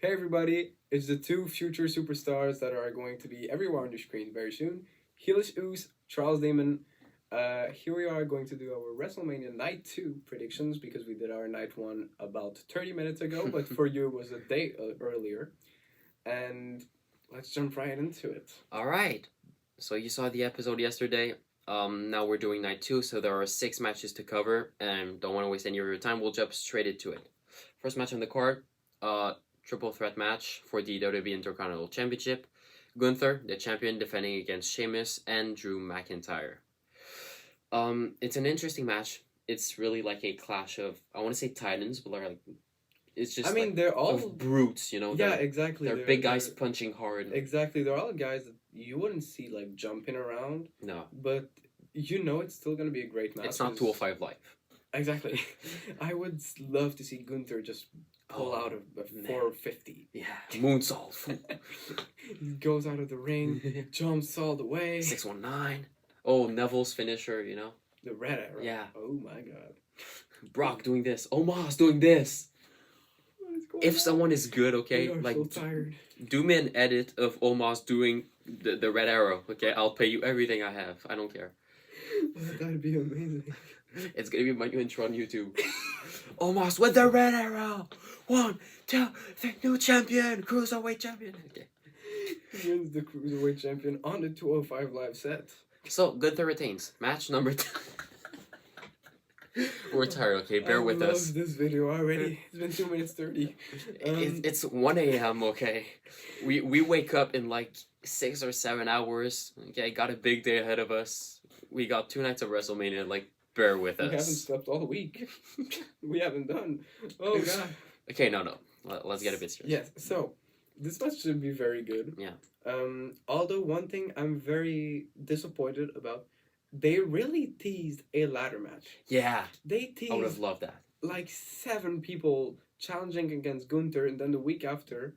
Hey everybody, it's the two future superstars that are going to be everywhere on the screen very soon. Heelish Oos, Charles Damon. Here we are going to do our WrestleMania Night 2 predictions because we did our Night 1 about 30 minutes ago, but for you it was a day earlier. And let's jump right into it. All right. So you saw the episode yesterday. Now we're doing night 2, so there are 6 matches to cover, and don't want to waste any of your time. We'll jump straight into it. First match on the card, triple threat match for the WWE Intercontinental Championship. Gunther, the champion, defending against Sheamus and Drew McIntyre. It's an interesting match. It's really like a clash of, I want to say titans, but like it's just they're all of brutes, Yeah, They're, exactly. they're big guys punching hard. Exactly. They're all guys that you wouldn't see like jumping around. No. But it's still gonna be a great match. It's not 205 Live. Exactly. I would love to see Gunther just pull out of a 450. Yeah. Moonsault. He goes out of the ring, jumps all the way. 619. Oh, Neville's finisher, The red arrow. Yeah. Oh my god. Brock doing this. Omos doing this. If someone is good, okay, like so tired. Do me an edit of Omos doing the red arrow, okay? I'll pay you everything I have. I don't care. That'd be amazing. It's gonna be my new intro on YouTube. Omos with the red arrow. 1, 2, 3, new champion, cruiserweight champion. Okay. He wins the cruiserweight champion on the 205 Live set. So Gunther retains. Match number 2. We're tired, okay? Bear with us. I love this video already. It's been 2 minutes 30. It's 1 a.m., okay? We wake up in like 6 or 7 hours. Okay, got a big day ahead of us. We got 2 nights of WrestleMania. Like, bear with us. We haven't slept all week. We haven't done. Oh, God. Okay, no. Let's get a bit serious. Yes, so this match should be very good. Yeah. Although one thing I'm very disappointed about, they really teased a ladder match. Yeah. They teased. I would have loved that. Like 7 people challenging against Gunther, and then the week after,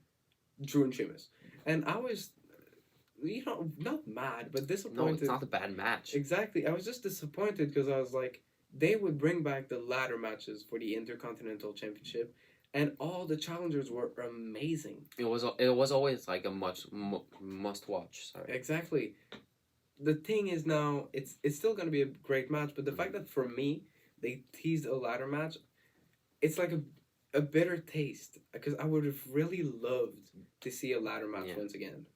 Drew and Sheamus. And I was, not mad, but disappointed. No, it's not a bad match. Exactly. I was just disappointed because I was like, they would bring back the ladder matches for the Intercontinental Championship, and all the challengers were amazing. It was always like a must watch. Sorry. Exactly. The thing is now, it's still going to be a great match, but the fact that for me, they teased a ladder match, it's like a bitter taste, because I would have really loved to see a ladder match once again.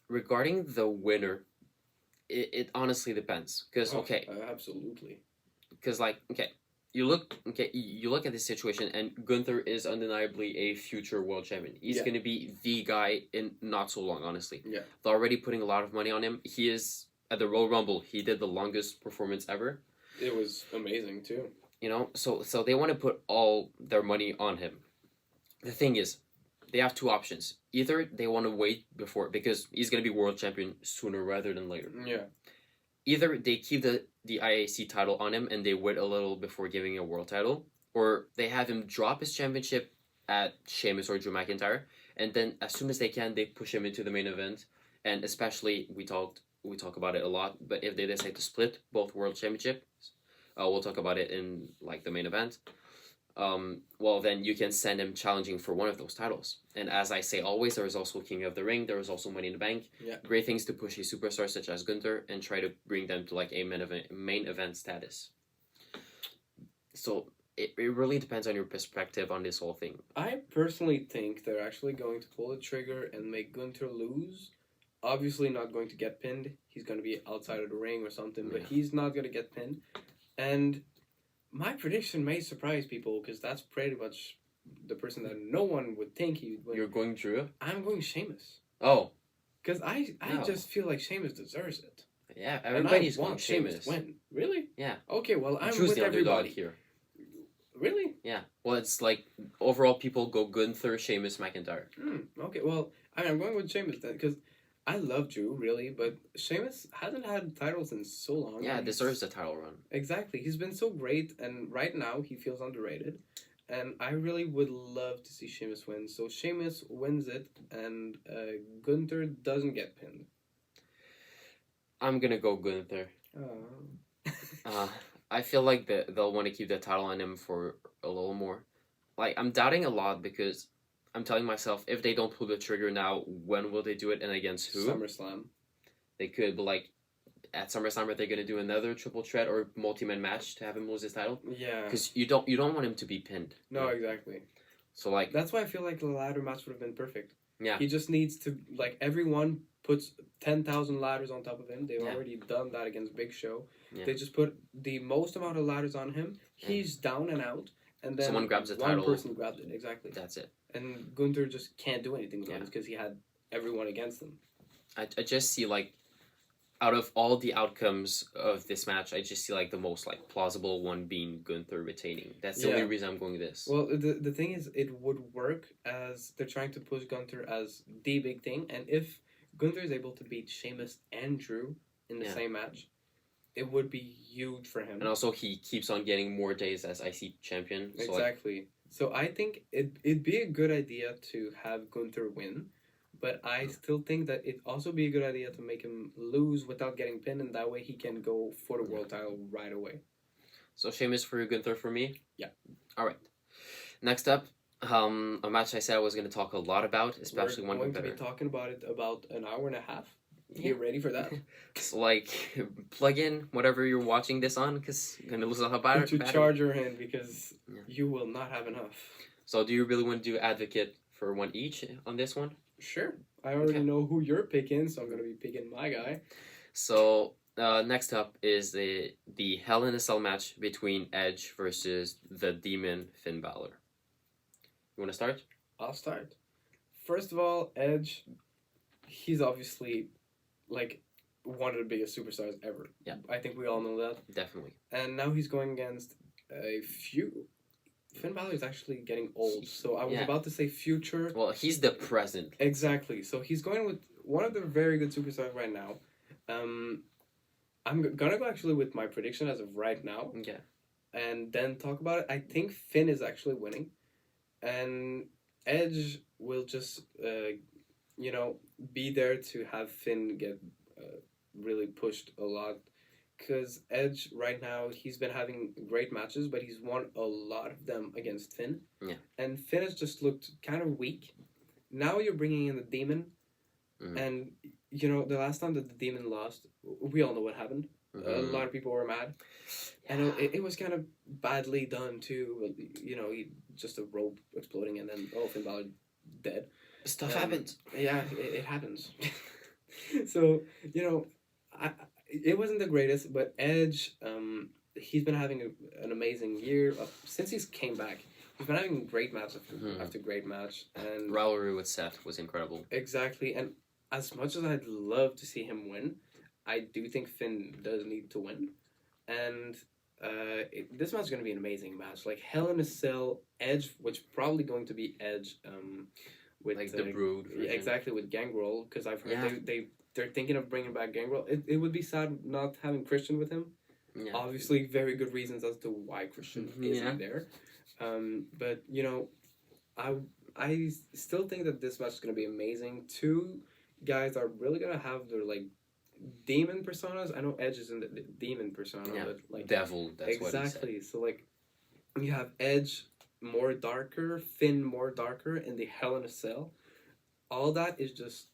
Regarding the winner, it honestly depends, because Absolutely. Because you look at this situation, and Gunther is undeniably a future world champion. He's going to be the guy in not so long, honestly. Yeah. They're already putting a lot of money on him. He is, at the Royal Rumble, he did the longest performance ever. It was amazing, too. So they want to put all their money on him. The thing is, they have 2 options. Either they want to wait because he's going to be world champion sooner rather than later. Yeah. Either they keep the IAC title on him and they wait a little before giving a world title, or they have him drop his championship at Sheamus or Drew McIntyre, and then as soon as they can, they push him into the main event. And especially, we talk about it a lot, but if they decide to split both world championships, we'll talk about it in like the main event. Well, then you can send him challenging for one of those titles. And as I say always, there is also King of the Ring, there is also Money in the Bank. Yeah. Great things to push a superstar such as Gunther and try to bring them to like a main event status. So it really depends on your perspective on this whole thing. I personally think they're actually going to pull the trigger and make Gunther lose. Obviously not going to get pinned. He's going to be outside of the ring or something, but he's not going to get pinned. And my prediction may surprise people because that's pretty much the person that no one would think he would win. You're going Drew? I'm going Sheamus. Oh. Because I just feel like Sheamus deserves it. Yeah, everybody's going Sheamus to win. Really? Yeah. Okay, well, I'm Drew's with the everybody here. Really? Yeah. Well, it's like overall people go Gunther, Sheamus, McIntyre. Okay, well, I'm going with Sheamus then because I love Drew, really, but Sheamus hasn't had titles in so long. Yeah, deserves a title run. Exactly. He's been so great, and right now he feels underrated. And I really would love to see Sheamus win. So Sheamus wins it, and Gunther doesn't get pinned. I'm going to go Gunther. I feel like they'll want to keep the title on him for a little more. like I'm doubting a lot because I'm telling myself if they don't pull the trigger now, when will they do it and against who? SummerSlam. They could, but like at SummerSlam, are they gonna do another triple threat or multi-man match to have him lose his title? Yeah. Because you don't want him to be pinned. No, exactly. So like That's why I feel like the ladder match would have been perfect. Yeah. He just needs to, like, everyone puts 10,000 ladders on top of him. They've Yeah. already done that against Big Show. Yeah. They just put the most amount of ladders on him. He's down and out. And then someone grabs the one title. person grabs it. Exactly. That's it. And Gunther just can't do anything with Yeah. it because he had everyone against him. I just see like out of all the outcomes of this match, I just see like the most like plausible one being Gunther retaining. That's the only reason I'm going this. Well, the thing is, it would work as they're trying to push Gunther as the big thing, and if Gunther is able to beat Sheamus and Drew in the same match, it would be huge for him. And also, he keeps on getting more days as IC champion. So exactly. Like, so I think it'd be a good idea to have Gunther win. But I still think that it'd also be a good idea to make him lose without getting pinned, and that way he can go for the world title right away. So Sheamus for Gunther for me? Yeah. All right. Next up, a match I said I was going to talk a lot about, especially one competitor. We're going to be talking about it about an hour and a half. Get ready for that. So, like, plug in whatever you're watching this on, because you're going to lose a lot of battery. Put your charger in, because you will not have enough. So do you really want to do advocate for one each on this one? Sure. I already know who you're picking, so I'm going to be picking my guy. So, next up is the Hell in a Cell match between Edge versus the Demon Finn Balor. You want to start? I'll start. First of all, Edge, he's obviously, like, one of the biggest superstars ever. Yeah. I think we all know that. Definitely. And now he's going against a few... Finn Balor is actually getting old, so I was about to say future. Well, he's the present. Exactly. So he's going with one of the very good superstars right now. I'm gonna go actually with my prediction as of right now. Okay. And then talk about it. I think Finn is actually winning, and Edge will just be there to have Finn get really pushed a lot. Because Edge, right now, he's been having great matches, but he's won a lot of them against Finn. Yeah. And Finn has just looked kind of weak. Now you're bringing in the Demon. Mm-hmm. And, the last time that the Demon lost, we all know what happened. Mm-hmm. A lot of people were mad. Yeah. And it was kind of badly done, too. He just a rope exploding and then, Finn Balor dead. Stuff happens. Yeah, it happens. So, it wasn't the greatest, but Edge, he's been having an amazing year. Since he's came back, he's been having great match after great match. And rivalry with Seth was incredible. Exactly, and as much as I'd love to see him win, I do think Finn does need to win. And this match is going to be an amazing match. Like, Hell in a Cell, Edge, which probably going to be Edge with... Like the Brood version. Yeah, exactly, with Gangrel, because I've heard they're thinking of bringing back Gangrel. It would be sad not having Christian with him. Yeah. Obviously, very good reasons as to why Christian isn't there. But, I still think that this match is going to be amazing. Two guys are really going to have their, like, demon personas. I know Edge is in the demon persona. Yeah, but, like, devil, that's exactly. what he said. So, like, you have Edge more darker, Finn more darker, and the Hell in a Cell. All that is just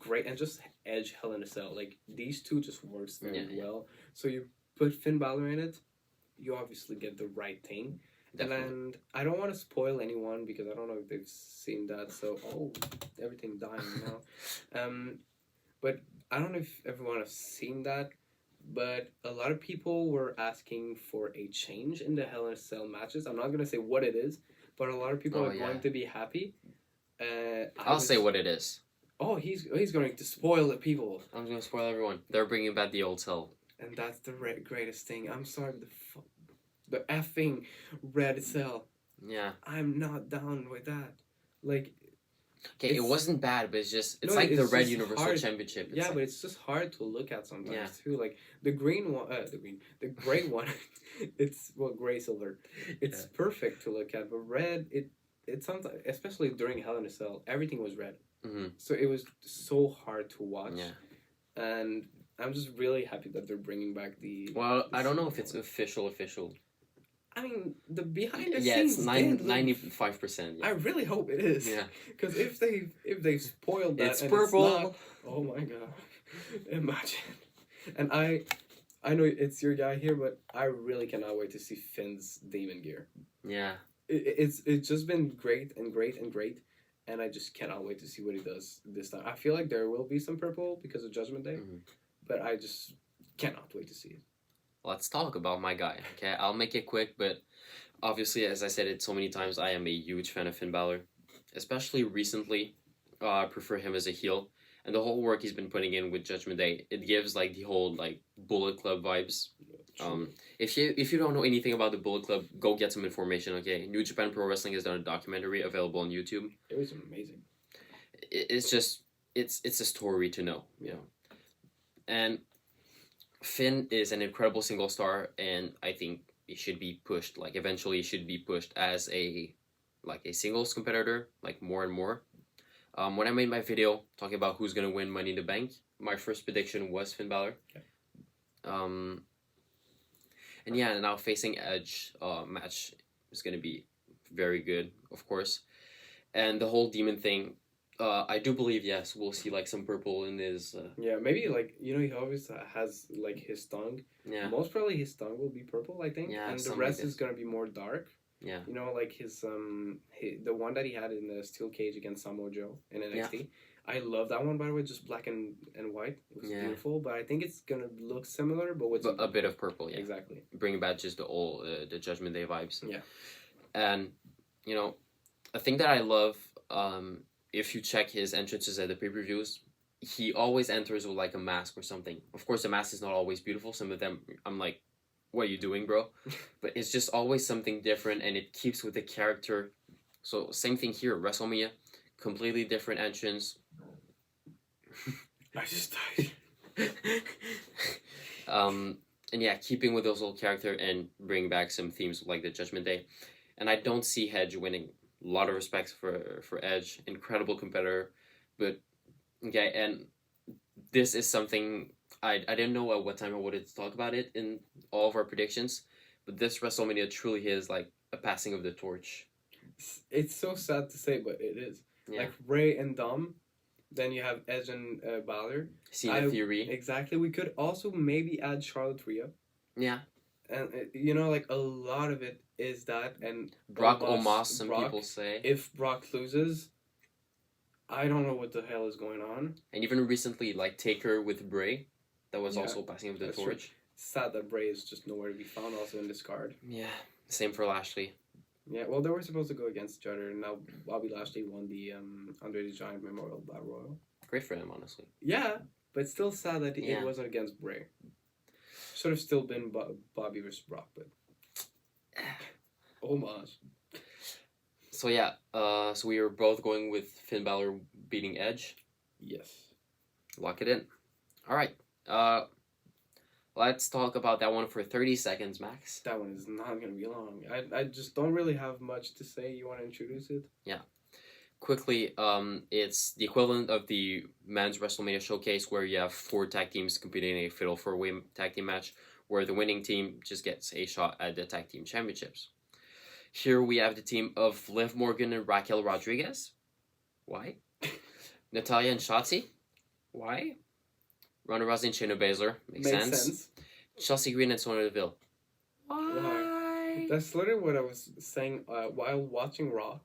great, and just Edge Hell in a Cell. Like, these two just works very well. So you put Finn Balor in it, you obviously get the right thing. Definitely. And I don't want to spoil anyone because I don't know if they've seen that. So everything dying now. But I don't know if everyone has seen that. But a lot of people were asking for a change in the Hell in a Cell matches. I'm not gonna say what it is, but a lot of people are going to be happy. I'll say what it is. Oh, he's going to spoil the people. I'm going to spoil everyone. They're bringing back the old cell. And that's the greatest thing. I'm sorry, the effing red cell. Yeah. I'm not down with that. Like... Okay, it wasn't bad, but it's like the Red Universal Championship. It's but it's just hard to look at sometimes too. Like the green one, the gray one, it's gray silver. It's perfect to look at, but red, it's sometimes, especially during Hell in a Cell, everything was red. Mm-hmm. So it was so hard to watch. Yeah. And I'm just really happy that they're bringing back the. Well, I don't know if it's official. I mean, the behind the Yeah, scenes it's did look 95%. I Yeah. really hope it is. Yeah. Because if they've spoiled that It's and purple. it's not, oh my god, imagine. And I know it's your guy here, but I really cannot wait to see Finn's demon gear. Yeah. It's just been great and great and great, and I just cannot wait to see what he does this time. I feel like there will be some purple because of Judgment Day, but I just cannot wait to see it. Let's talk about my guy. Okay, I'll make it quick, but obviously, as I said it so many times, I am a huge fan of Finn Balor, especially recently. I prefer him as a heel, and the whole work he's been putting in with Judgment Day, it gives like the whole like Bullet Club vibes. If you don't know anything about the Bullet Club, go get some information. Okay, New Japan Pro Wrestling has done a documentary available on YouTube. It was amazing. It's just it's a story to know, you know, and Finn is an incredible single star, and I think he should be pushed. Like eventually, he should be pushed as a singles competitor, like more and more. When I made my video talking about who's gonna win Money in the Bank, my first prediction was Finn Balor. Okay. And yeah, now facing Edge match is gonna be very good, of course. And the whole demon thing, I do believe yes, we'll see like some purple in his. Yeah, maybe like he always has like his tongue. Yeah. Most probably his tongue will be purple, I think. Yeah, and the something rest like is gonna be more dark. Yeah. You know, like the one that he had in the steel cage against Samoa Joe in NXT. Yeah. I love that one, by the way, just black and white. It was beautiful, but I think it's gonna look similar, but with a bit of purple. Yeah, exactly. Bring back just the old the Judgment Day vibes. Yeah, and you know, a thing that I love, if you check his entrances at the pay-per-views, he always enters with like a mask or something. Of course, the mask is not always beautiful. Some of them, I'm like, what are you doing, bro? But it's just always something different, and it keeps with the character. So same thing here, WrestleMania, completely different entrance. I just died. And yeah, keeping with those old character and bring back some themes like the Judgment Day. And I don't see Edge winning. A lot of respect for Edge, incredible competitor, but okay. And this is something I didn't know at what time I wanted to talk about it in all of our predictions, but this WrestleMania truly is like a passing of the torch. It's so sad to say, but it is. Yeah. Like Ray and Dom, then you have Edge and Balor. Cena Theory. Exactly. We could also maybe add Charlotte Rhea. Yeah. And like a lot of it is that, and Brock Omos. Some people say if Brock loses, I don't know what the hell is going on. And even recently, like Taker with Bray, that was also passing of the torch. True. Sad that Bray is just nowhere to be found. Also in this card. Yeah. Same for Lashley. Yeah, well, they were supposed to go against each other, and now Bobby Lashley won the Andre the Giant Memorial Battle Royal. Great for him, honestly. Yeah, but still sad that it wasn't against Bray. Should have still been Bobby versus Brock, but homage. So yeah, so we are both going with Finn Balor beating Edge. Yes. Lock it in. All right. Let's talk about that one for 30 seconds, Max. That one is not going to be long. I just don't really have much to say. You want to introduce it? Yeah. Quickly, it's the equivalent of the men's WrestleMania showcase where you have 4 tag teams competing in a Fatal 4-Way tag team match where the winning team just gets a shot at the tag team championships. Here we have the team of Liv Morgan and Raquel Rodriguez. Why? Natalya and Shotzi. Why? Ronda Rousey and Shayna Baszler. Makes sense. Chelsea Green and Sonya Deville. Why? That's literally what I was saying while watching Raw.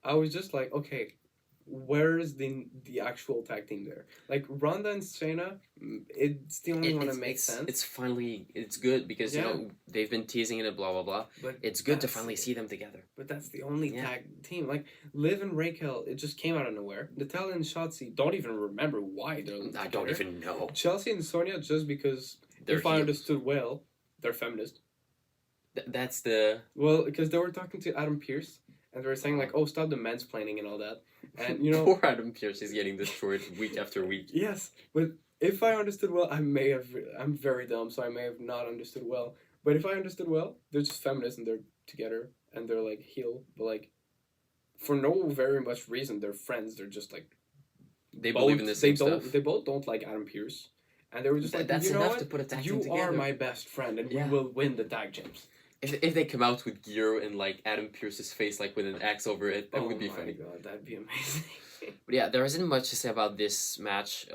I was just like, okay, where is the actual tag team there? Like Ronda and Shayna, it's the only one that makes sense. It's good because you know they've been teasing it and blah blah blah. But it's good to finally see them together. But that's the only tag team. Like Liv and Raquel, it just came out of nowhere. Natalya and Shotzi, don't even remember why they're together. I don't even know. Chelsea and Sonya, just because if I understood well, they're feminist. That's the because they were talking to Adam Pearce. And they were saying, like, oh, stop the mansplaining and all that. And, Poor Adam Pearce is getting destroyed week after week. Yes, but if I understood well, I'm very dumb, so I may have not understood well. But if I understood well, they're just feminists and they're together and they're, like, heel. But, like, for no very much reason, they're friends. They're just, like... They believe in the same stuff. They both don't like Adam Pearce. And they were just like, that's enough to put a tag team together. You are my best friend and we will win the tag champs. if they come out with gear and like Adam Pearce's face like with an axe over it, that would be funny. Oh my god, that'd be amazing. But yeah, there isn't much to say about this match.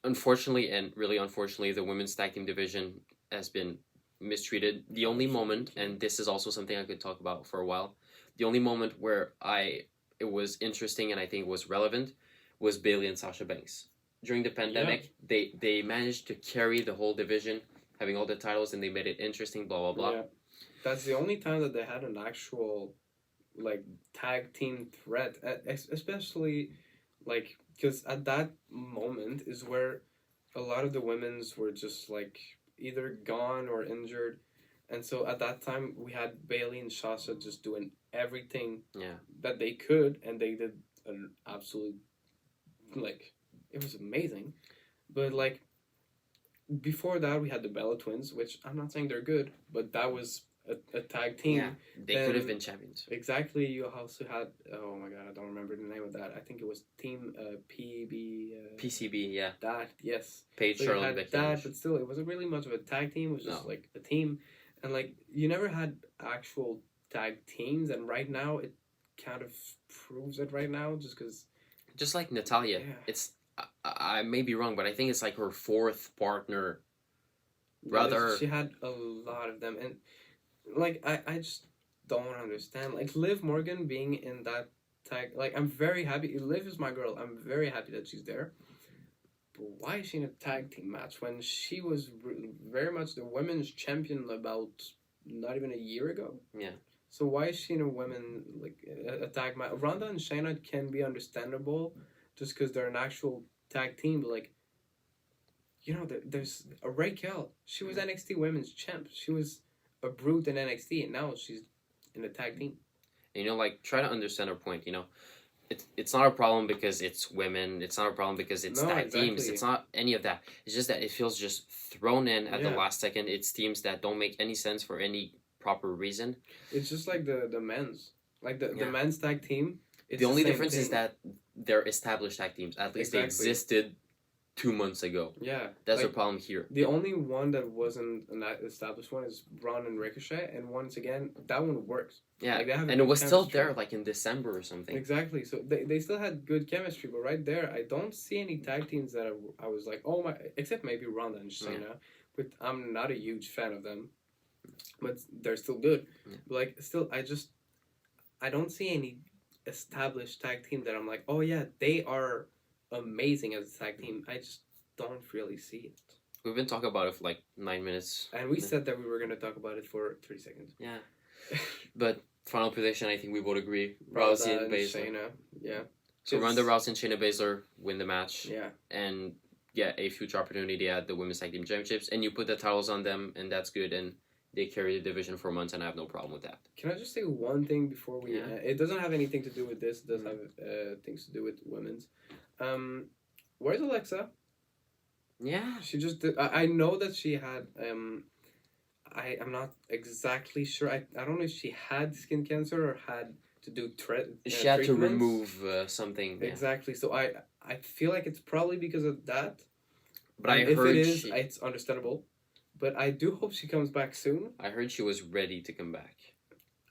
Unfortunately, and really unfortunately, the women's tag team division has been mistreated. The only moment, and this is also something I could talk about for a while, the only moment where it was interesting and I think it was relevant was Bailey and Sasha Banks. During the pandemic, they managed to carry the whole division, having all the titles, and they made it interesting. Blah blah blah. Yeah, that's the only time that they had an actual like tag team threat, especially like because at that moment is where a lot of the women's were just like either gone or injured, and so at that time we had Bailey and Sasha just doing everything that they could, and they did an absolute like it was amazing, but like before that we had the Bella Twins, which I'm not saying they're good, but that was a tag team. Yeah, they could have been champions. Exactly. You also had oh my god, I don't remember the name of that. I think it was Team PCB. Yeah. That yes. Paige, So Charlotte, Becky that, Lynch. but still, it wasn't really much of a tag team. It was just like a team, and like you never had actual tag teams. And right now, it kind of proves it. Right now, just like Natalia, it's I may be wrong, but I think it's like her fourth partner. Brother, she had a lot of them, and like I just don't understand. Like Liv Morgan being in that tag, like I'm very happy. Liv is my girl. I'm very happy that she's there. But why is she in a tag team match when she was very much the women's champion about not even a year ago? Yeah. So why is she in a women like a tag match? Ronda and Shayna can be understandable, just because they're an actual tag team. But like, you know, there's a Raquel. She was NXT Women's Champ. She was a brute in NXT, and now she's in a tag team. And, you know, like try to understand her point. You know, it's not a problem because it's women. It's not a problem because it's tag teams. It's not any of that. It's just that it feels just thrown in at the last second. It's teams that don't make any sense for any proper reason. It's just like the men's, like the men's tag team. The only difference is that they're established tag teams. At least they existed 2 months ago. Yeah. That's the problem here. The only one that wasn't an established one is Braun and Ricochet, and once again, that one works. Yeah, like, and it was still there like in December or something. Exactly, so they still had good chemistry, but right there, I don't see any tag teams that I was like, oh my, except maybe Ronda and Shayna, but I'm not a huge fan of them, but they're still good. Yeah. But like, still, I don't see any established tag team that I'm like, oh yeah, they are amazing as a tag team. I just don't really see it. We've been talking about it for like 9 minutes. And we said that we were going to talk about it for 30 seconds. Yeah. But final prediction, I think we both agree. Rousey and Baszler. Shayna, yeah. So Ronda Rousey and Shayna Baszler win the match. Yeah. And get a future opportunity at the Women's Tag Team Championships. And you put the titles on them, and that's good. And they carry the division for months, and I have no problem with that. Can I just say one thing before we... it doesn't have anything to do with this. It does have things to do with women's. Where's Alexa? Yeah. She just did... I know that she had... I'm not exactly sure. I don't know if she had skin cancer or had to do she had to remove something. Yeah. Exactly. So I feel like it's probably because of that. But I heard if it is, it's understandable. But I do hope she comes back soon. I heard she was ready to come back.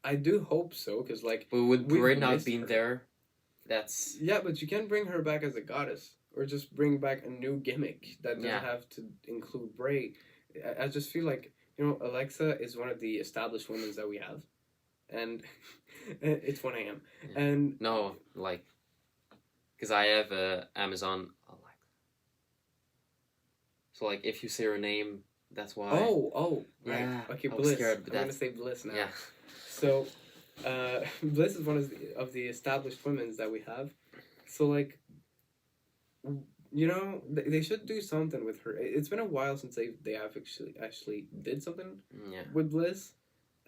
I do hope so, because like... But with Bray not being there, that's... Yeah, but you can bring her back as a goddess. Or just bring back a new gimmick that doesn't have to include Bray. I just feel like, you know, Alexa is one of the established women that we have. And it's 1 a.m. Yeah. And... No, like... Because I have Amazon Alexa. So like, if you say her name... That's why. Oh, right. Yeah, okay, I Bliss. scared, I'm going to say Bliss now. Yeah. So, Bliss is one of the established women that we have. So, like, you know, they should do something with her. It's been a while since they have actually did something with Bliss.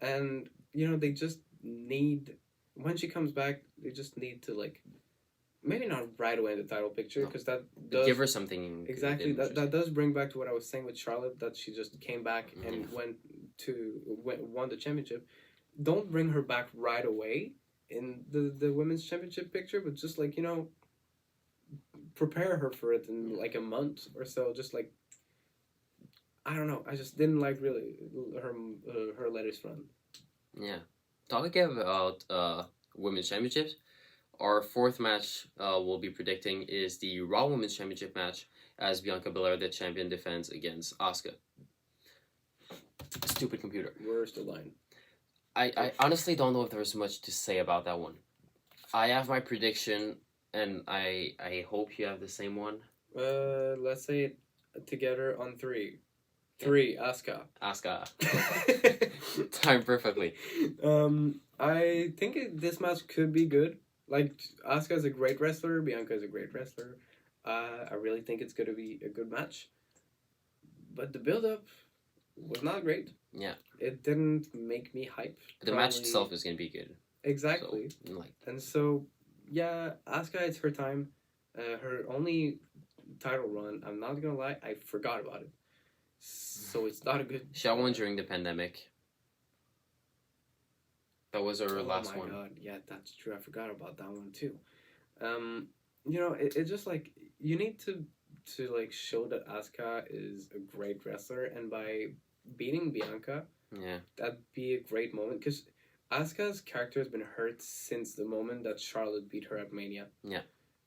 And, you know, they just need... When she comes back, they just need to, like... Maybe not right away in the title picture, because that does... Give her something. Exactly. That does bring back to what I was saying with Charlotte, that she just came back and won the championship. Don't bring her back right away in the women's championship picture, but just, like, you know, prepare her for it in, like, a month or so. Just, like... I don't know. I just didn't like, really, her latest run. Yeah. Talking about women's championships, our fourth match we'll be predicting is the Raw Women's Championship match as Bianca Belair, the champion, defends against Asuka. Stupid computer. Where's the line? I honestly don't know if there's much to say about that one. I have my prediction, and I hope you have the same one. Let's say it together on three. Three, Asuka. Asuka. Timed perfectly. I think this match could be good. Like, Asuka is a great wrestler. Bianca is a great wrestler. I really think it's going to be a good match. But the build-up was not great. Yeah. It didn't make me hype. The match itself is going to be good. Exactly. So, and so, yeah, Asuka, it's her time. Her only title run, I'm not going to lie, I forgot about it. So it's not a good... She won during the pandemic. That was her last one. Oh my god, yeah, that's true. I forgot about that one too. You know, it's just like, you need to like show that Asuka is a great wrestler, and by beating Bianca, yeah, that'd be a great moment, because Asuka's character has been hurt since the moment that Charlotte beat her at Mania. Yeah.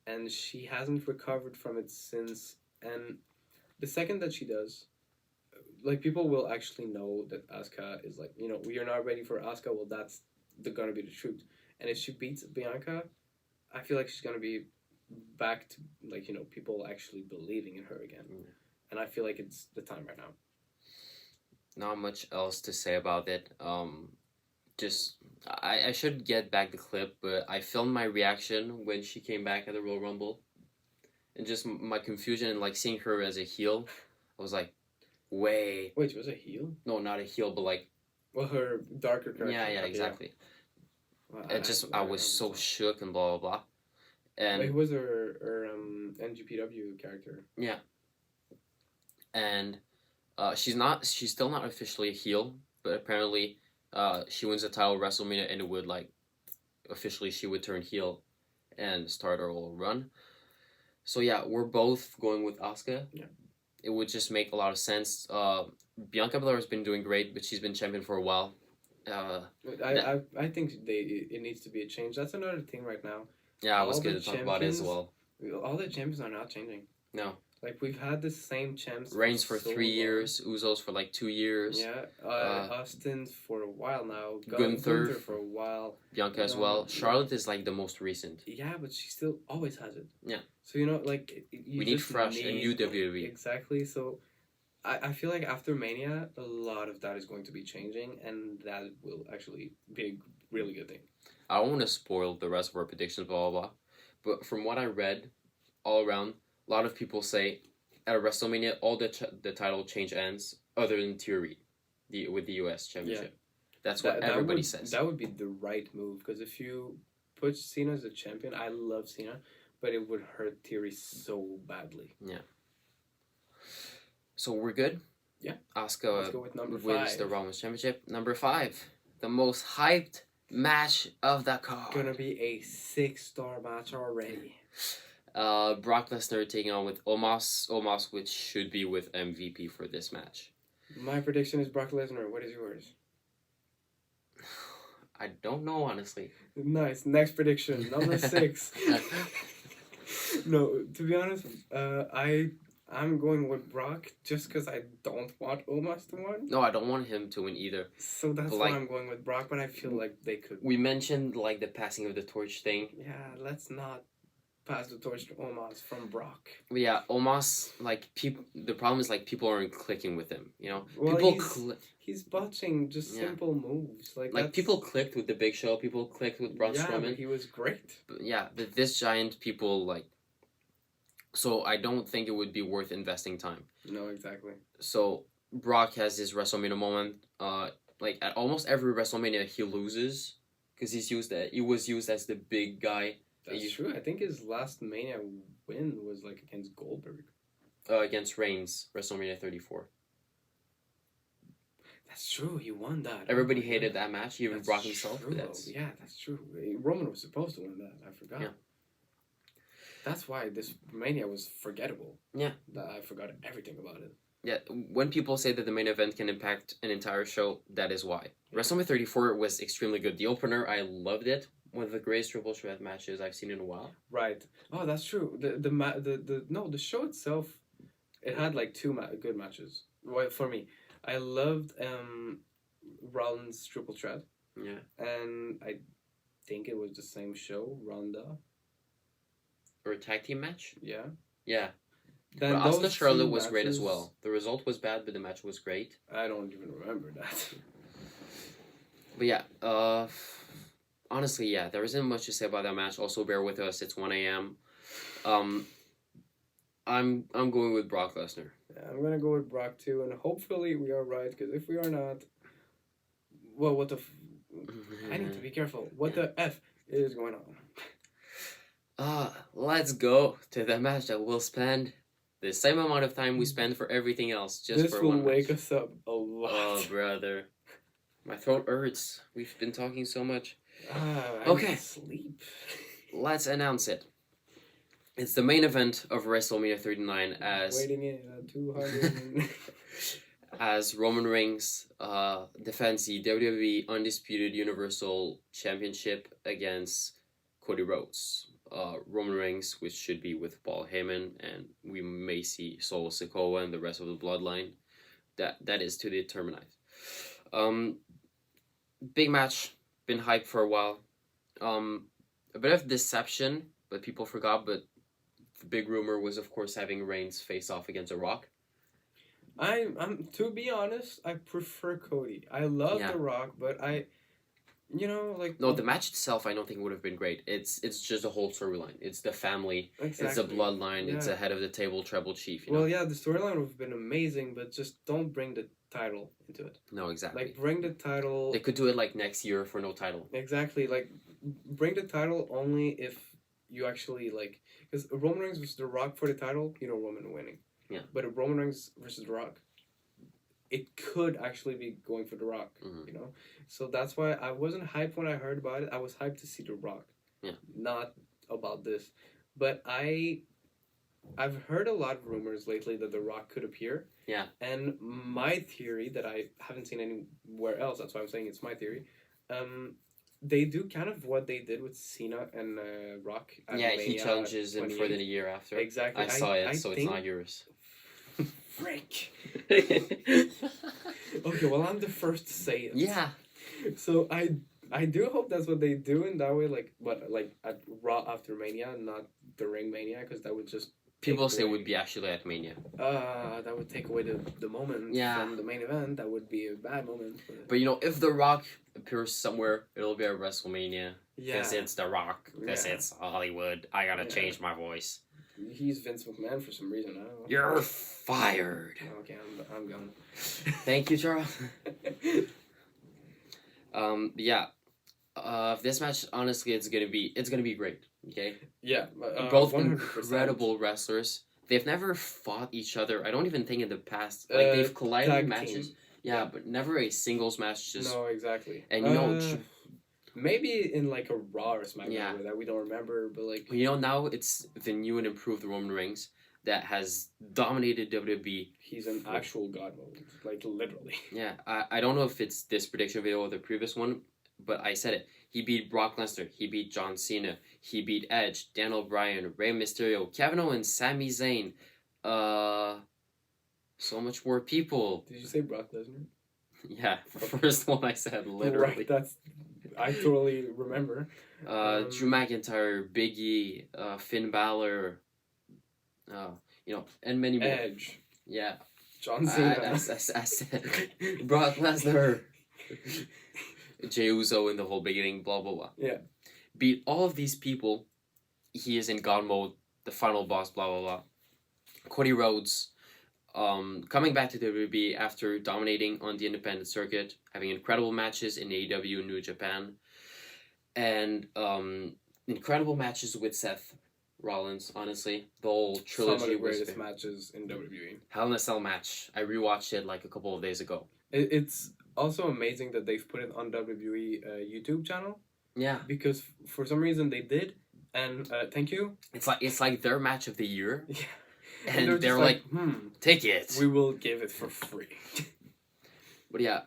And she hasn't recovered from it since, and the second that she does, like, people will actually know that Asuka is like, you know, we are not ready for Asuka, well, that's gonna be the truth. And if she beats Bianca, I feel like she's gonna be back to, like, you know, people actually believing in her again. And I feel like it's the time right now. Not much else to say about it. Just I should get back the clip, but I filmed my reaction when she came back at the Royal Rumble, and just my confusion and like seeing her as a heel, I was like, wait, she was a heel? No, not a heel, but like, well, her darker character. Yeah, exactly. Well, I was so shook and blah blah blah. And it was her NGPW character. Yeah. And she's still not officially a heel, but apparently she wins the title at WrestleMania, and it would like officially she would turn heel and start her whole run. So yeah, we're both going with Asuka. Yeah. It would just make a lot of sense. Bianca Belair has been doing great, but she's been champion for a while. I think it needs to be a change. That's another thing right now. Yeah, I was going to talk about it as well. All the champions are not changing. No. Like, we've had the same champs. Reigns for 3 years, Usos for like 2 years. Yeah, Austin for a while now. Gunther for a while. Bianca as well. Charlotte is like the most recent. Yeah, but she still always has it. Yeah. So, you know, like, we need fresh and new WWE. Exactly. So, I feel like after Mania, a lot of that is going to be changing, and that will actually be a really good thing. I don't want to spoil the rest of our predictions, blah, blah, blah. But from what I read all around, a lot of people say at WrestleMania, all the title change ends other than Theory with the US Championship. Yeah. That's what everybody says. That would be the right move, because if you put Cena as a champion, I love Cena, but it would hurt Theory so badly. Yeah. So we're good? Yeah. Asuka Let's go with number wins 5. the Raw Women's Championship. Number 5, the most hyped match of the card. Gonna be a 6-star match already. Brock Lesnar taking on with Omos, which should be with MVP for this match. My prediction is Brock Lesnar. What is yours? I don't know, honestly. Nice. Next prediction, number 6. No, to be honest, I'm going with Brock just because I don't want Omos to win. No, I don't want him to win either. So that's why I'm going with Brock, but I feel like they could. We mentioned like the passing of the torch thing. Yeah, let's not pass the torch to Omos from Brock. But yeah, Omos, like, the problem is like people aren't clicking with him, you know? Well, he's botching just simple moves. Like people clicked with the Big Show, people clicked with Braun Strowman. He was great. But yeah, but this giant people like. So I don't think it would be worth investing time. No, exactly. So Brock has his WrestleMania moment. Like at almost every WrestleMania he loses because he was used as the big guy. That's true. I think his last Mania win was like against Goldberg. Against Reigns, WrestleMania 34. That's true. He won that. Everybody hated that match, even Brock himself. Yeah, that's true. Roman was supposed to win that. I forgot. Yeah. That's why this Mania was forgettable. Yeah. That I forgot everything about it. Yeah, when people say that the main event can impact an entire show, that is why. WrestleMania 34 was extremely good. The opener, I loved it. One of the greatest triple threat matches I've seen in a while. Right. Oh, that's true. The show itself, it had like two good matches. Well, for me, I loved Rollins triple threat, Yeah. and I think it was the same show, Ronda. Or a tag team match? Yeah. Yeah. Then But Asuka those Charlotte two was great as matches- well. The result was bad, but the match was great. I don't even remember that. But yeah, honestly, yeah, there isn't much to say about that match. Also, bear with us. It's 1 a.m. I'm going with Brock Lesnar. Yeah, I'm gonna go with Brock too, and hopefully we are right. Because if we are not, well, what the? I need to be careful. What the f is going on? Let's go to the match that will spend the same amount of time we spend for everything else. Just This for will one wake match. us up a lot. Oh, brother, my throat hurts. We've been talking so much. I Okay. need to sleep. Let's announce it. It's the main event of WrestleMania 39 as Waiting in at 200. as Roman Reigns defends the WWE Undisputed Universal Championship against Cody Rhodes. Roman Reigns, which should be with Paul Heyman, and we may see Solo Sikoa and the rest of the bloodline. That is to determine. Big match, been hyped for a while. A bit of deception, but people forgot. But the big rumor was, of course, having Reigns face off against The Rock. I'm to be honest, I prefer Cody. I love Yeah. The Rock, but like No, the match itself, I don't think would have been great. It's just the whole storyline. It's the family. exactly. It's the bloodline. It's Yeah. a head of the table tribal chief. You know? Well, yeah, the storyline would have been amazing, but just don't bring the title into it. No, exactly. Like bring the title. They could do it like next year for no title. Exactly, like bring the title only if you actually like, because Roman Reigns versus The Rock for the title, Roman winning. Yeah. But if Roman Reigns versus The Rock, it could actually be going for The Rock. Mhm. So that's why I wasn't hyped when I heard about it. I was hyped to see The Rock. Yeah. Not about this, but I've heard a lot of rumors lately that The Rock could appear. Yeah. And my theory that I haven't seen anywhere else, that's why I'm saying it's my theory, they do kind of what they did with Cena and Rock. At Yeah, he Mania challenges him for the 28. year after. Exactly. I saw it, so think... it's not yours. Frick. Okay, well, I'm the first to say it. Yeah. So I do hope that's what they do, and that way, like at Raw after Mania, not during Mania, because that would just People take say it away- would be actually at Mania. that would take away the moment Yeah. from the main event. That would be a bad moment. But if The Rock appears somewhere, it'll be at WrestleMania. Because yeah, it's The Rock. Because Yeah. it's Hollywood. I gotta Yeah. change my voice. he's Vince McMahon for some reason. I don't know. You're fired. Okay, I'm gone. Thank you, Charles. Yeah. This match, honestly, it's gonna be great. Okay. Yeah, Both 100%. incredible wrestlers. They've never fought each other. I don't even think in the past. Like they've collided tag in matches. team. Yeah, but never a singles match. Just No, exactly. and maybe in like a Raw or SmackDown Yeah. that we don't remember, but like now it's the new and improved Roman Reigns that has dominated WWE. he's an actual god mode, like literally. Yeah, I don't know if it's this prediction video or the previous one, but I said it. He beat Brock Lesnar. He beat John Cena. He beat Edge, Dan Bryan, Rey Mysterio, Kevin Owens, Sami Zayn. So much more people. Did you say Brock Lesnar? Yeah, first one I said literally. Right, I totally remember. Drew McIntyre, Big E, Finn Balor, and many more. Edge, Yeah, John I Cena. said Brock Lesnar, Jey Uso in the whole beginning, blah blah blah. Yeah. Beat all of these people. He is in God mode, the final boss, blah blah blah. Cody Rhodes, coming back to WWE after dominating on the independent circuit, having incredible matches in AEW, New Japan, and incredible matches with Seth Rollins. Honestly, the whole Some of trilogy the was greatest matches in WWE. Hell in a Cell match. I rewatched it like a couple of days ago. It's also amazing that they've put it on WWE YouTube channel, Yeah, because for some reason they did, and thank you. it's like their match of the year. Yeah. And they're like, take it. We will give it for free. But yeah,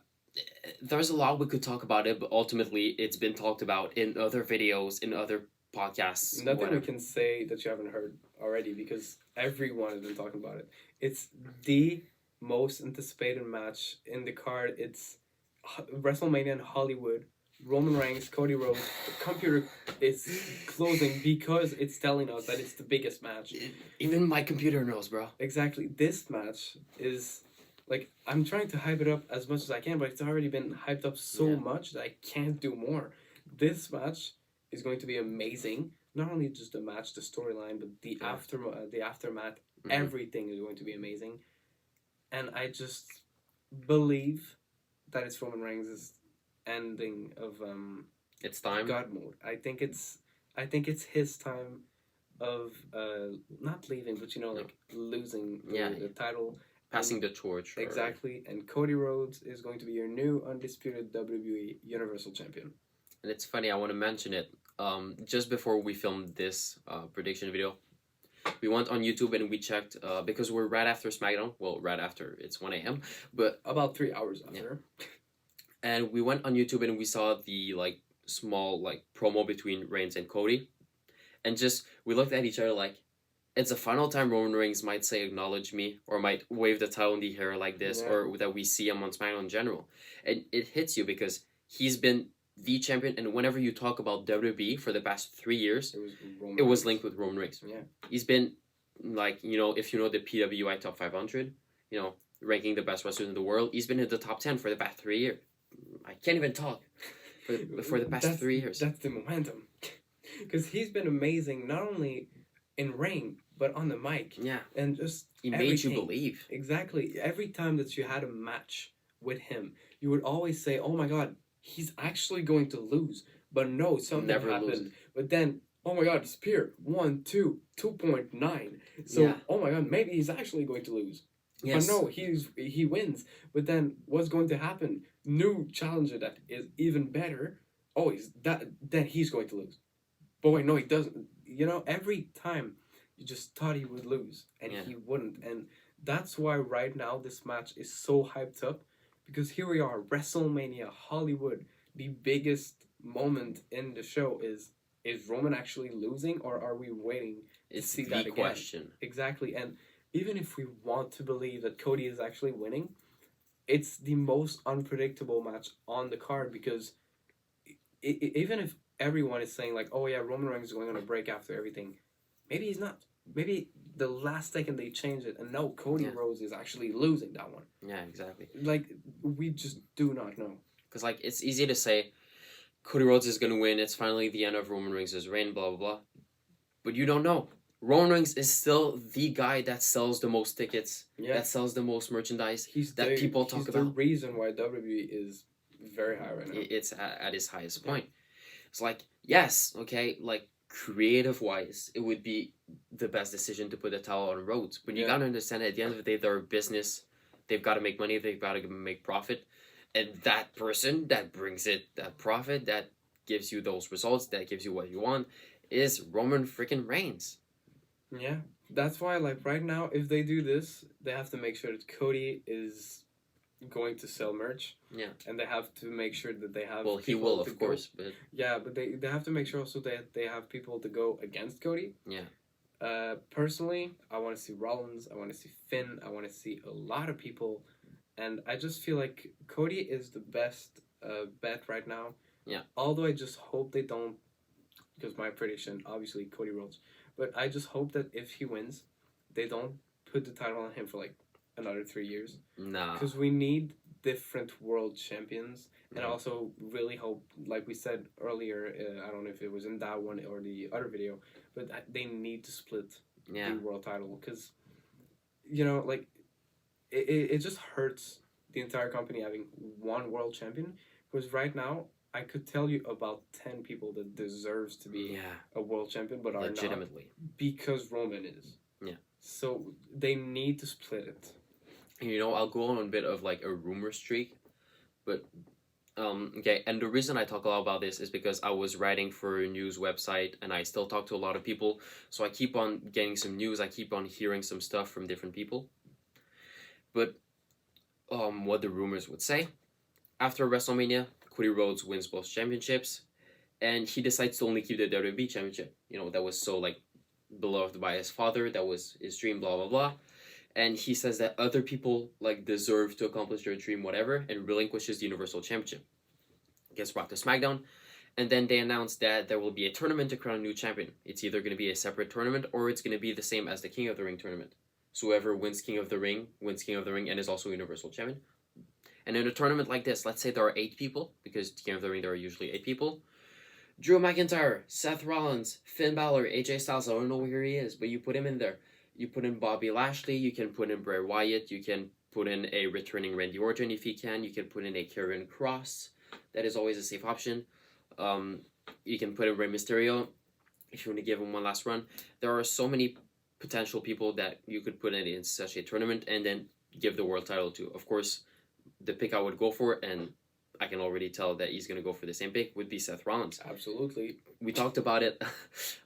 there's a lot we could talk about it, but ultimately it's been talked about in other videos, in other podcasts. Nothing whatever. we can say that you haven't heard already because everyone has been talking about it. It's the most anticipated match in the card. It's WrestleMania in Hollywood. Roman Reigns, Cody Rhodes. The computer is closing because it's telling us that it's the biggest match. Even my computer knows, bro. Exactly. This match is like I'm trying to hype it up as much as I can, but it's already been hyped up so much that I can't do more. This match is going to be amazing. Not only just the match, the storyline, but the aftermath. Everything is going to be amazing, and I just believe that it's Roman Reigns' ending of it's time. God mode. I think it's his time of not leaving, but like losing the title. Passing the torch. Exactly. And Cody Rhodes is going to be your new undisputed WWE Universal Champion. And it's funny, I want to mention it. Just before we filmed this prediction video, we went on YouTube and we checked, because we're right after SmackDown. Well, right after, it's 1 a.m. But about 3 hours after. Yeah. And we went on YouTube and we saw the small promo between Reigns and Cody. And just, we looked at each other like, it's the final time Roman Reigns might say acknowledge me, or might wave the title in the air like this, or that we see him on SmackDown in general. And it hits you because he's been the champion, and whenever you talk about WWE for the past 3 years, it was linked with Roman Reigns. Yeah. He's been, if you know the PWI Top 500, ranking the best wrestlers in the world, he's been in the top 10 for the past 3 years. I can't even talk for the past 3 years. That's the momentum. Because he's been amazing, not only in ring, but on the mic. Yeah. And just he made you believe. Exactly. Every time that you had a match with him, you would always say, oh my God, he's actually going to lose. But no, something happened. Loses. But then, oh my God, Spear, 1, 2, 2.9. So, oh my God, maybe he's actually going to lose. Yes. But no, he wins. But then what's going to happen? New challenger that is even better. Oh, then he's going to lose. But wait, no, he doesn't. Every time you just thought he would lose, and he wouldn't. And that's why right now this match is so hyped up, because here we are, WrestleMania, Hollywood. The biggest moment in the show is Roman actually losing, or are we waiting to see that again? It's the question. Exactly. And even if we want to believe that Cody is actually winning, it's the most unpredictable match on the card, because even if everyone is saying oh yeah, Roman Reigns is going to break after everything, maybe he's not. Maybe the last second they change it, and no, Cody Rhodes is actually losing that one. Yeah, exactly. We just do not know. Because it's easy to say Cody Rhodes is going to win, it's finally the end of Roman Reigns' reign, blah blah blah, but you don't know. Roman Reigns is still the guy that sells the most tickets, that sells the most merchandise, people talk about. He's the reason why WWE is very high right now. It's at its highest point. It's yes, okay, creative-wise, it would be the best decision to put a title on Rhodes. But you gotta understand that at the end of the day, they're a business. They've got to make money. They've got to make profit. And that person that brings that profit, that gives you those results, that gives you what you want, is Roman freaking Reigns. Yeah, that's why, right now, if they do this, they have to make sure that Cody is going to sell merch. Yeah. And they have to make sure that they have. Well, he will, of course, but. Yeah, but they have to make sure also that they have people to go against Cody. Yeah. Personally, I want to see Rollins. I want to see Finn. I want to see a lot of people, and I just feel like Cody is the best bet right now. Yeah. Although I just hope they don't, because my prediction, obviously, Cody Rhodes. But I just hope that if he wins, they don't put the title on him for another 3 years. Nah. Because we need different world champions. And I also really hope, like we said earlier, I don't know if it was in that one or the other video, but they need to split the world title. Because, it just hurts the entire company having one world champion. Because right now, I could tell you about 10 people that deserves to be a world champion, but are legitimately not, because Roman is. Yeah. So they need to split it. I'll go on a bit of a rumor streak, but Okay, and the reason I talk a lot about this is because I was writing for a news website and I still talk to a lot of people. So I keep on getting some news, I keep on hearing some stuff from different people. But what the rumors would say, after WrestleMania, Cody Rhodes wins both championships and he decides to only keep the WWE championship. You know, that was so like beloved by his father, that was his dream, blah blah blah. And he says that other people like deserve to accomplish their dream, whatever, and relinquishes the Universal Championship. Gets brought to SmackDown, and then they announced that there will be a tournament to crown a new champion. It's either going to be a separate tournament or it's going to be the same as the King of the Ring tournament. So whoever wins King of the Ring wins King of the Ring and is also Universal Champion. And in a tournament like this, let's say there are 8 people, because King of the Ring there are usually 8 people. Drew McIntyre, Seth Rollins, Finn Balor, AJ Styles, I don't know where he is, but you put him in there. You put in Bobby Lashley, you can put in Bray Wyatt, you can put in a returning Randy Orton if you can put in a Karrion Kross, that is always a safe option. You can put in Rey Mysterio if you want to give him one last run. There are so many potential people that you could put in such a tournament and then give the world title to. Of course, the pick I would go for, and I can already tell that he's going to go for the same pick, would be Seth Rollins. Absolutely. We talked about it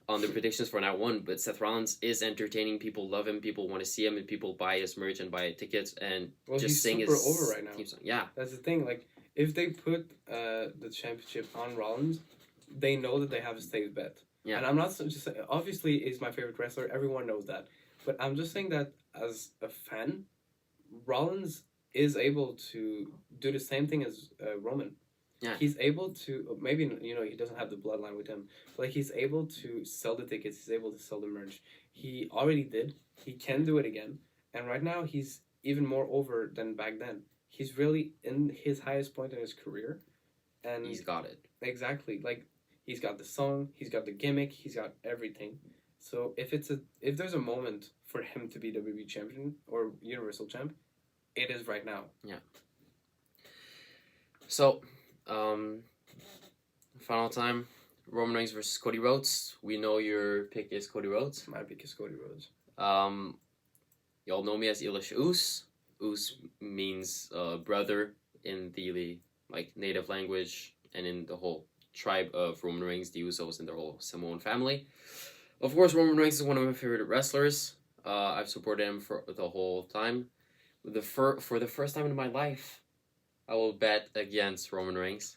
on the predictions for night 1, but Seth Rollins is entertaining. People love him. People want to see him, and people buy his merch and buy tickets and just sing his over right now. theme song. Yeah. That's the thing. Like, if they put the championship on Rollins, they know that they have a safe bet. Yeah. And I'm not just saying, obviously he's my favorite wrestler. Everyone knows that. But I'm just saying that as a fan, Rollins is able to do the same thing as Roman. Yeah. He's able to, maybe, he doesn't have the bloodline with him, but like, he's able to sell the tickets, he's able to sell the merch. He already did. He can do it again. And right now, he's even more over than back then. He's really in his highest point in his career. And he's got it. Exactly. Like, he's got the song, he's got the gimmick, he's got everything. So if there's a moment for him to be WWE champion or Universal champ, it is right now. Yeah. So, final time, Roman Reigns versus Cody Rhodes. We know your pick is Cody Rhodes. My pick is Cody Rhodes. Y'all know me as Elish Us. Us means brother in the native language and in the whole tribe of Roman Reigns, the Usos and their whole Samoan family. Of course, Roman Reigns is one of my favorite wrestlers. I've supported him for the whole time. For the first time in my life, I will bet against Roman Reigns.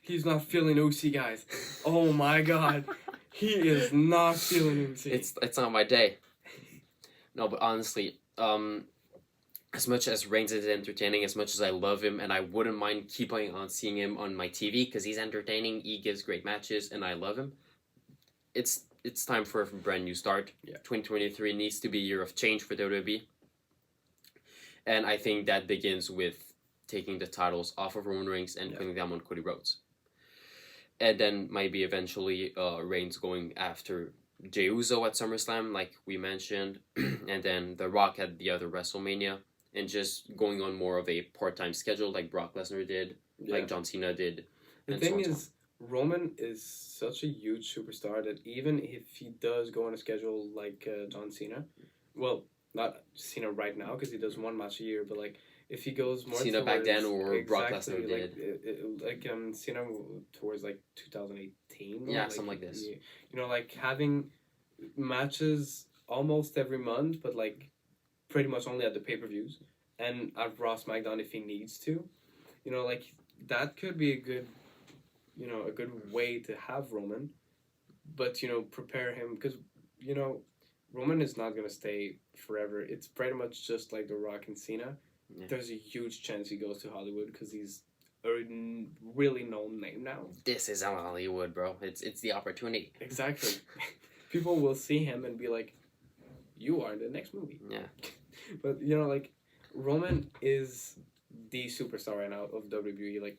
He's not feeling Usi, guys. Oh my god. He is not feeling Usi. It's not my day. No, but honestly, as much as Reigns is entertaining, as much as I love him, and I wouldn't mind keeping on seeing him on my TV because he's entertaining, he gives great matches, and I love him. It's time for a brand new start. Yeah. 2023 needs to be a year of change for WWE. And I think that begins with taking the titles off of Roman Reigns and putting them on Cody Rhodes. And then maybe eventually Reigns going after Jey Uso at SummerSlam, like we mentioned, and then The Rock at the other WrestleMania, and just going on more of a part-time schedule like Brock Lesnar did, like John Cena did. The thing is, Roman is such a huge superstar that even if he does go on a schedule like John Cena, well, not Cena right now because he does one match a year, but like if he goes more Cena back then or Brock Lesnar did, Cena towards like 2018, yeah, something like this. Like having matches almost every month, but like pretty much only at the pay-per-views and at Raw SmackDown if he needs to, like that could be a good way to have Roman, but prepare him because Roman is not going to stay forever. It's pretty much just like The Rock and Cena. Yeah. There's a huge chance he goes to Hollywood because he's a really known name now. This is Hollywood, bro. It's the opportunity. Exactly. People will see him and be like, you are in the next movie. Yeah. But, like, Roman is the superstar right now of WWE. Like,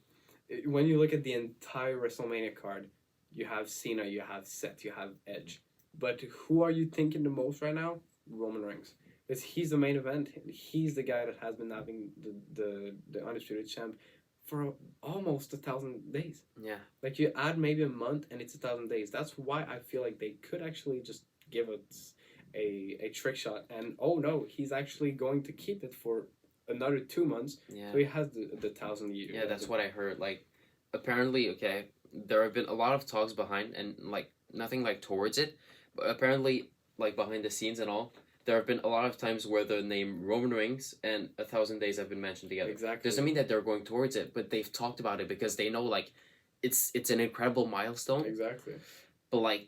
when you look at the entire WrestleMania card, you have Cena, you have Seth, you have Edge. But who are you thinking the most right now? Roman Reigns. Because he's the main event. He's the guy that has been having the Undisputed Champ for almost 1,000 days. Yeah. Like, you add maybe a month and it's 1,000 days. That's why I feel like they could actually just give it a trick shot. And, oh no, he's actually going to keep it for another 2 months. Yeah. So he has the 1,000 years. Yeah, that's what I heard. Like, apparently, okay, there have been a lot of talks behind, and like nothing like towards it, but apparently, like behind the scenes and all, there have been a lot of times where the name Roman Reigns and 1,000 days have been mentioned together. Exactly. Doesn't mean that they're going towards it, but they've talked about it because they know like it's an incredible milestone. Exactly. But like,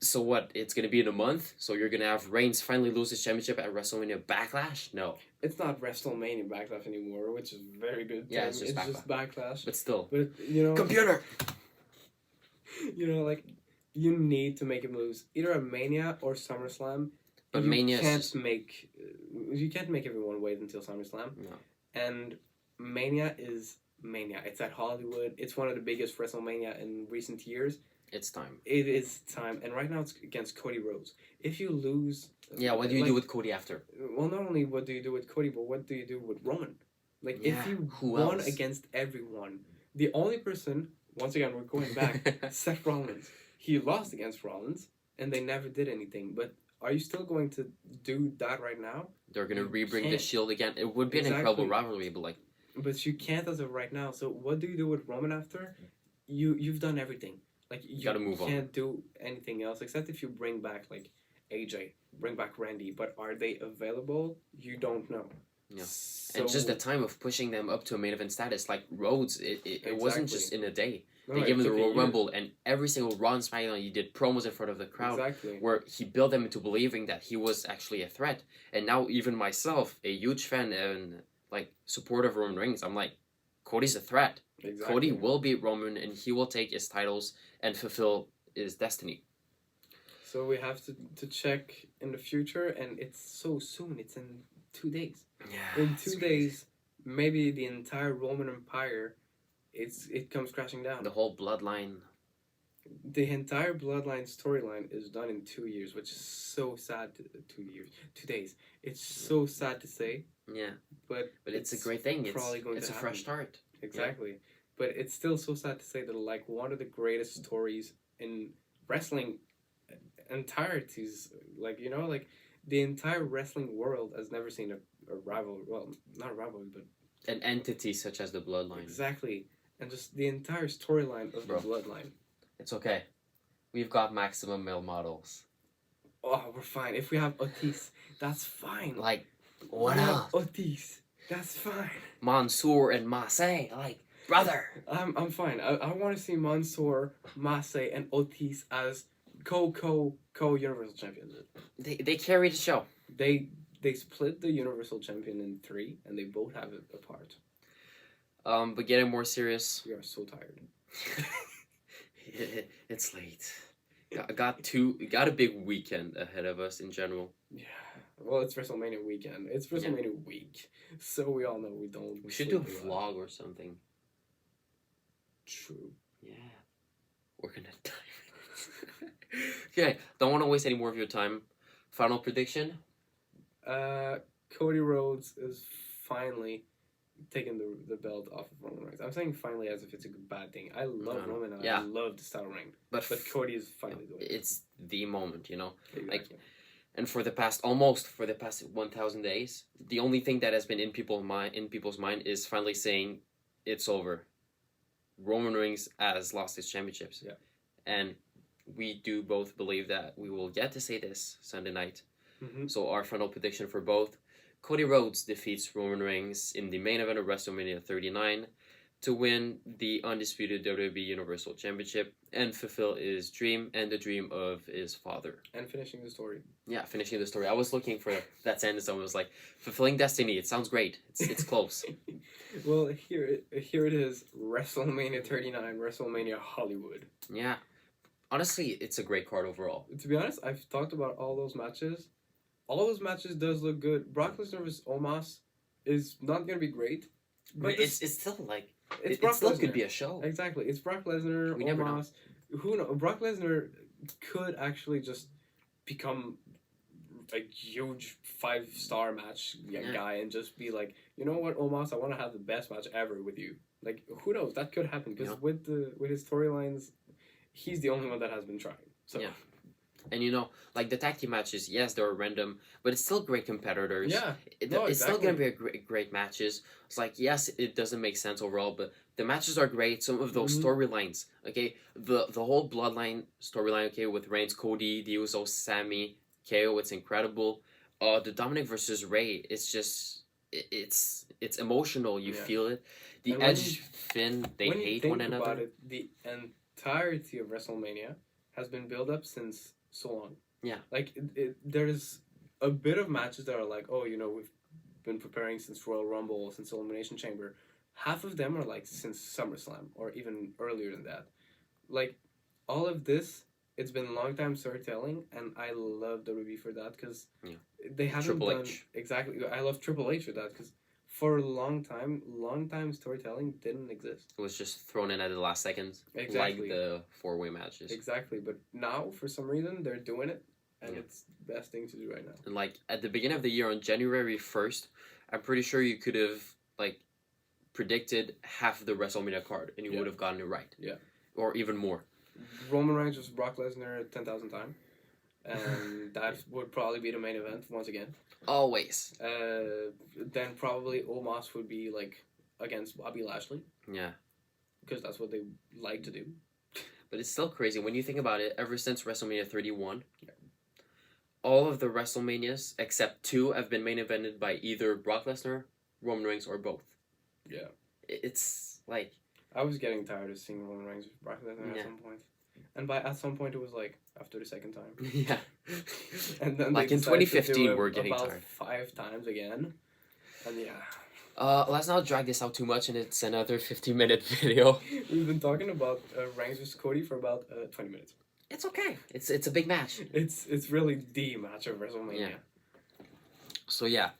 so what? It's gonna be in a month. So you're gonna have Reigns finally lose his championship at WrestleMania Backlash? No. It's not WrestleMania Backlash anymore, which is very good. Yeah, it's just just Backlash. But still. But you know, Computer. you know, like you need to make him lose either at Mania or SummerSlam. But you Mania can't make you can't make everyone wait until SummerSlam. No. And Mania is Mania. It's at Hollywood. It's one of the biggest WrestleMania in recent years. It's time. It is time, and right now it's against Cody Rhodes. If you lose, Yeah, what do you do with Cody after? Well, not only what do you do with Cody, but what do you do with Roman? Like, Yeah, if you who won else? against everyone, the only person, once again, we're going back, Seth Rollins. He lost against Rollins, and they never did anything. But are you still going to do that right now? They're gonna You rebring the can't. Shield again. It would be an Exactly. incredible rivalry, but like, But you can't as of right now. So what do you do with Roman after? You've done everything. Like you Gotta move on. can't do anything else except if you bring back like AJ, bring back Randy. But are they available? You don't know. Yeah. So, and just the time of pushing them up to a main event status, like Rhodes, it wasn't Exactly. just in a day. No, They it gave him the took a Royal year. Rumble, and every single Raw and SmackDown, he did promos in front of the crowd, Exactly. where he built them into believing that he was actually a threat. And now, even myself, a huge fan and like supporter of Roman Reigns, I'm like, Cody's a threat. Exactly. Cody will beat Roman, and he will take his titles and fulfill his destiny. So we have to check in the future, and it's so soon. It's in 2 days. Yeah. In 2 days, maybe the entire Roman Empire, it comes crashing down. The whole bloodline. The entire bloodline storyline is done in 2 years, which is so sad. 2 years, 2 days. It's so sad to say, Yeah. but It's a great thing. probably going It's to a fresh happen. start. Exactly. But it's still so sad to say that like one of the greatest stories in wrestling entireties, like like the entire wrestling world has never seen a rivalry. Well, not a rivalry, but An entity such as the bloodline. exactly, and just the entire storyline of Bro. the bloodline. It's okay. We've got maximum male models. Oh, we're fine. If we have Otis, that's fine. Like, what We have else? Otis, that's fine. Mansoor and Masay, like, brother. I'm fine. I want to see Mansoor, Masay, and Otis as co Universal Champions. They carry the show. They split the Universal Champion in 3, and they both have it apart. But getting more serious, We are so tired. it's late. Got a big weekend ahead of us in general. Yeah. Well, it's WrestleMania weekend. It's WrestleMania week, so we all know we don't. We should do a sleep well. vlog or something. True. Yeah. We're gonna die. Okay, don't want to waste any more of your time. Final prediction? Cody Rhodes is finally taking the belt off of Roman Reigns. I'm saying finally as if it's a bad thing. I love No. Roman. And Yeah. I love the style ring, But but Cody is finally doing it. it's the moment, you know? Exactly. And for the past 1,000 days, the only thing that has been in people's mind is finally saying it's over. Roman Reigns has lost his championships. Yeah. And we do both believe that we will get to say this Sunday night. Mm-hmm. So our final prediction for both: Cody Rhodes defeats Roman Reigns in the main event of WrestleMania 39 to win the undisputed WWE Universal Championship and fulfill his dream and the dream of his father. And finishing the story. Yeah, finishing the story. I was looking for that sentence. I was like, fulfilling destiny. It sounds great. It's close. Well, here it is. WrestleMania 39, WrestleMania Hollywood. Yeah. Honestly, it's a great card overall. To be honest, I've talked about all those matches. All those matches does look good. Brock Lesnar vs. Omos is not gonna be great, But this- it's still like it's it Brock still Lesnar. could be a show. Exactly, it's Brock Lesnar. We never know. Omos. Who knows? Brock Lesnar could actually just become a huge 5-star match Yeah. guy and just be like, you know what, Omos, I want to have the best match ever with you. Like, who knows? That could happen because Yeah. with his storylines, he's the only one that has been trying. So Yeah. And like the tag team matches, yes, they're random, but it's still great competitors. Yeah. It's still gonna be a great matches. It's like, yes, it doesn't make sense overall, but the matches are great. Some of those storylines, okay, the whole bloodline storyline, okay, with Reigns, Cody, the Usos, Sammy, KO, it's incredible. The Dominic versus Ray, it's just it's emotional. You feel it. The And Edge, Finn, they when you hate think one another. about it, the entirety of WrestleMania has been built up since so long. Yeah. Like, there's a bit of matches that are like, oh, we've been preparing since Royal Rumble, since Elimination Chamber. Half of them are like since SummerSlam, or even earlier than that. Like, all of this, it's been long time storytelling, and I love WWE for that, because they haven't Triple done... H. Exactly. I love Triple H for that, because for a long time storytelling didn't exist. It was just thrown in at the last second. Exactly. Like the 4-way matches. Exactly. But now, for some reason, they're doing it, and it's the best thing to do right now. And like at the beginning of the year, on January 1st, I'm pretty sure you could have like predicted half of the WrestleMania card, and you would have gotten it right. Yeah. Or even more. Roman Reigns was Brock Lesnar 10,000 times, and that would probably be the main event once again. Always. Then probably Omos would be like against Bobby Lashley. Yeah. Because that's what they like to do. But it's still crazy when you think about it. Ever since WrestleMania 31, all of the WrestleManias except 2 have been main evented by either Brock Lesnar, Roman Reigns, or both. Yeah. It's like... I was getting tired of seeing Roman Reigns with Brock Lesnar at some point. And at some point it was like after the second time. Yeah. And then like in 2015 we're getting about tired. 5 times again. And let's not drag this out too much, and it's another 50-minute video. We've been talking about Reigns vs Cody for about 20 minutes. It's okay. It's a big match. It's really the match of WrestleMania. Yeah. So yeah.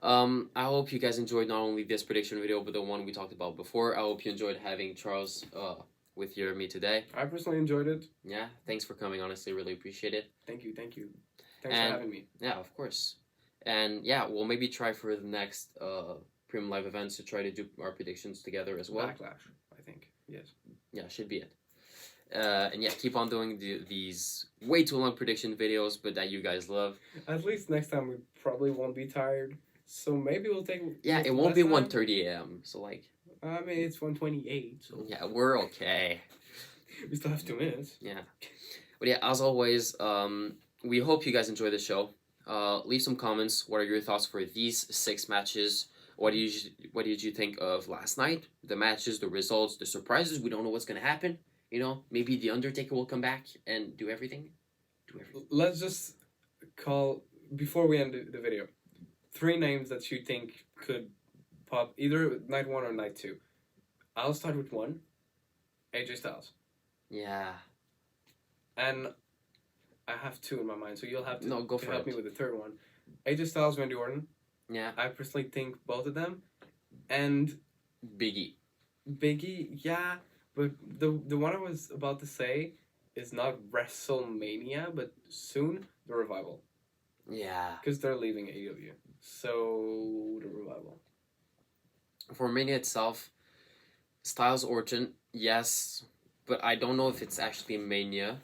I hope you guys enjoyed not only this prediction video, but the one we talked about before. I hope you enjoyed having Charles with me today. I personally enjoyed it. Yeah, thanks for coming. Honestly, really appreciate it. Thank you. Thanks for having me. Yeah, of course. And yeah, we'll maybe try for the next Premium Live events to try to do our predictions together as well. Backlash, I think. Yes. Yeah, should be it. And yeah, keep on doing these way too long prediction videos, but that you guys love. At least next time we probably won't be tired. So maybe we'll take... Yeah, it won't be 1:30 a.m. So like... I mean, it's 1:28, so... Yeah, we're okay. We still have 2 minutes. Yeah. But yeah, as always, we hope you guys enjoy the show. Leave some comments. What are your thoughts for these 6 matches? What did you think of last night? The matches, the results, the surprises. We don't know what's going to happen. Maybe The Undertaker will come back and do everything. Let's just call, before we end the video, 3 names that you think could pop either night 1 or night 2. I'll start with 1. AJ Styles. Yeah. And I have 2 in my mind, so you'll have to, help me with the 3rd one. AJ Styles, Randy Orton. Yeah. I personally think both of them. And... Biggie, yeah. But the one I was about to say is not WrestleMania, but soon, The Revival. Yeah. Because they're leaving AEW. So, The Revival. For Mania itself, Styles Orton, yes, but I don't know if it's actually Mania.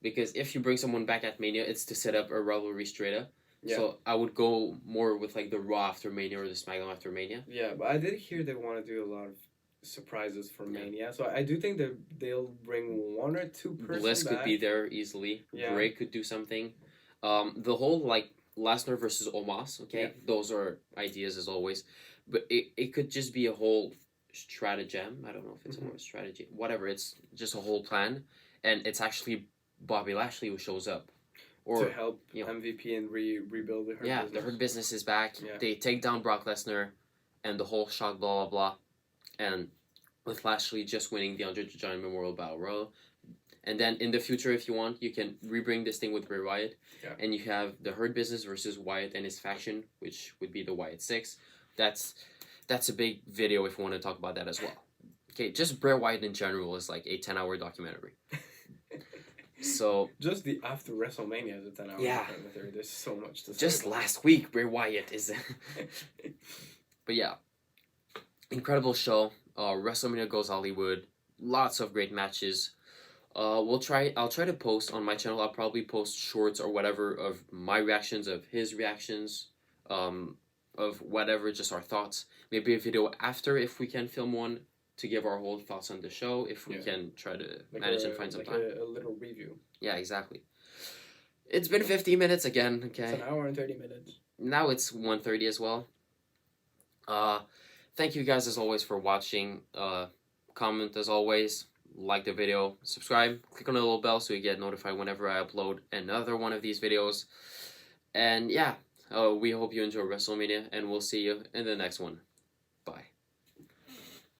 Because if you bring someone back at Mania, it's to set up a rivalry straight up. Yeah. So I would go more with like the Raw after Mania or the SmackDown after Mania. Yeah, but I did hear they want to do a lot of surprises for Mania. So I do think that they'll bring 1 or 2 persons Bliss back. Could be there easily. Yeah. Bray could do something. The whole like Lesnar versus Omos, okay? Yeah. Those are ideas as always. But it could just be a whole stratagem. I don't know if it's a word, strategy. Whatever, it's just a whole plan. And it's actually Bobby Lashley who shows up. Or, to help MVP and rebuild the Hurt business. The Hurt business is back. Yeah. They take down Brock Lesnar and the whole shock, blah, blah, blah. And with Lashley just winning the Andre the Giant Memorial Battle Royal. And then in the future, if you want, you can rebring this thing with Bray Wyatt. Yeah. And you have the Hurt business versus Wyatt and his faction, which would be the Wyatt 6. That's a big video if you want to talk about that as well. Okay, just Bray Wyatt in general is like a 10-hour documentary. So just the after WrestleMania is a 10-hour documentary. There's so much to say. Just last week, Bray Wyatt is. But yeah, incredible show. WrestleMania goes Hollywood. Lots of great matches. I'll try to post on my channel. I'll probably post shorts or whatever of my reactions, of his reactions, of whatever, just our thoughts. Maybe a video after if we can film one to give our whole thoughts on the show. If we can try to manage and find some time. A little review. Yeah, exactly. It's been 15 minutes again. Okay. It's an hour and 30 minutes. Now it's 1:30 as well. Thank you guys as always for watching. Comment as always. Like the video, subscribe, click on the little bell so you get notified whenever I upload another one of these videos. And yeah, we hope you enjoy WrestleMania, and we'll see you in the next one.